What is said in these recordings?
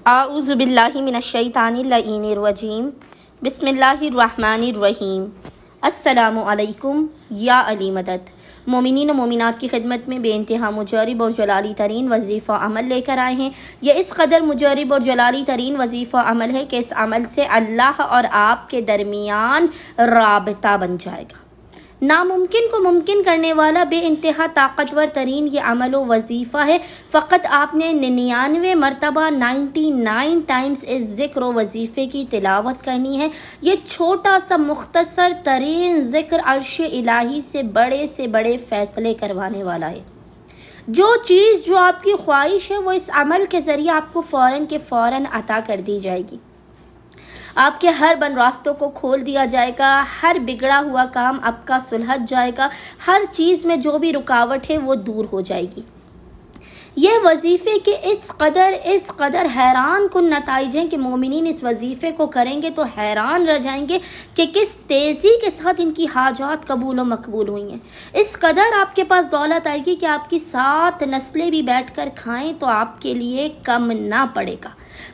اعوذ باللہ من الشیطان اللعین الرجیم بسم اللہ الرحمن الرحیم السلام علیکم یا علی مدد۔ مومنین و مومنات کی خدمت میں بے انتہا مجرب اور جلالی ترین وظیفہ عمل لے کر آئے ہیں۔ یہ اس قدر مجرب اور جلالی ترین وظیفہ عمل ہے کہ اس عمل سے اللہ اور آپ کے درمیان رابطہ بن جائے گا۔ ناممکن کو ممکن کرنے والا بے انتہا طاقتور ترین یہ عمل و وظیفہ ہے۔ فقط آپ نے 99 مرتبہ 99 ٹائمز اس ذکر و وظیفے کی تلاوت کرنی ہے۔ یہ چھوٹا سا مختصر ترین ذکر عرش الہی سے بڑے فیصلے کروانے والا ہے۔ جو چیز جو آپ کی خواہش ہے وہ اس عمل کے ذریعے آپ کو فوراً کے فوراً عطا کر دی جائے گی۔ آپ کے ہر بند راستوں کو کھول دیا جائے گا، ہر بگڑا ہوا کام آپ کا سلجھ جائے گا، ہر چیز میں جو بھی رکاوٹ ہے وہ دور ہو جائے گی۔ یہ وظیفے کے اس قدر حیران کن نتائج ہیں کہ مومنین اس وظیفے کو کریں گے تو حیران رہ جائیں گے کہ کس تیزی کے ساتھ ان کی حاجات قبول و مقبول ہوئی ہیں۔ اس قدر آپ کے پاس دولت آئے گی کہ آپ کی 7 نسلیں بھی بیٹھ کر کھائیں تو آپ کے لیے کم نہ پڑے گا۔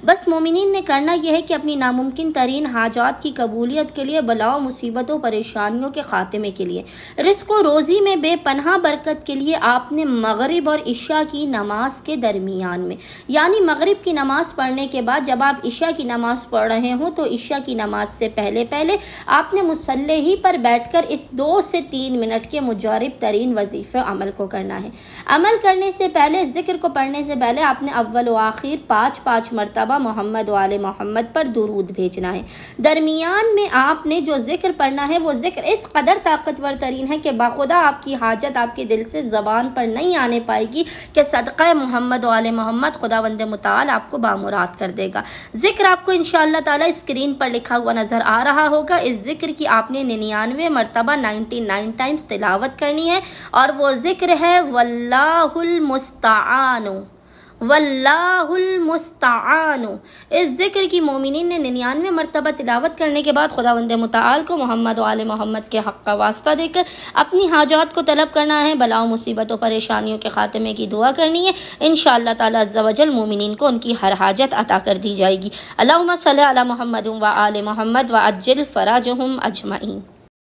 بس مومنین نے کرنا یہ ہے کہ اپنی ناممکن ترین حاجات کی قبولیت کے لیے، بلاؤ مصیبتوں پریشانیوں کے خاتمے کے لیے، رزق و روزی میں بے پناہ برکت کے لیے آپ نے مغرب اور عشاء کی نماز کے درمیان میں، یعنی مغرب کی نماز پڑھنے کے بعد جب آپ عشاء کی نماز پڑھ رہے ہوں تو عشاء کی نماز سے پہلے آپ نے مصلی ہی پر بیٹھ کر اس 2 سے 3 منٹ کے مجرب ترین وظیفے عمل کو کرنا ہے۔ عمل کرنے سے پہلے، ذکر کو پڑھنے سے پہلے آپ نے اول و آخر 5 مرتبہ محمد و آل محمد پر درود بھیجنا ہے۔ درمیان میں آپ نے جو ذکر پڑھنا ہے وہ ذکر اس قدر طاقتور ترین ہے کہ باخدا آپ کی حاجت آپ کے دل سے زبان پر نہیں آنے پائے گی کہ صدقہ محمد و آل محمد خداوند متعال آپ کو بامراد کر دے گا۔ ذکر آپ کو انشاءاللہ تعالی اسکرین پر لکھا ہوا نظر آ رہا ہوگا۔ اس ذکر کی آپ نے 99 مرتبہ 99 ٹائمز تلاوت کرنی ہے، اور وہ ذکر ہے واللہ المستعان، واللہ المستعان۔ اس ذکر کی مومنین نے 99 مرتبہ تلاوت کرنے کے بعد خداوند متعال کو محمد و آل محمد کے حق کا واسطہ دے کر اپنی حاجات کو طلب کرنا ہے، بلاؤں مصیبتوں پریشانیوں کے خاتمے کی دعا کرنی ہے۔ انشاءاللہ تعالی عز و جل مومنین کو ان کی ہر حاجت عطا کر دی جائے گی۔ اللہم صلی علی محمد و آل محمد وعجل فراجہم اجمعین۔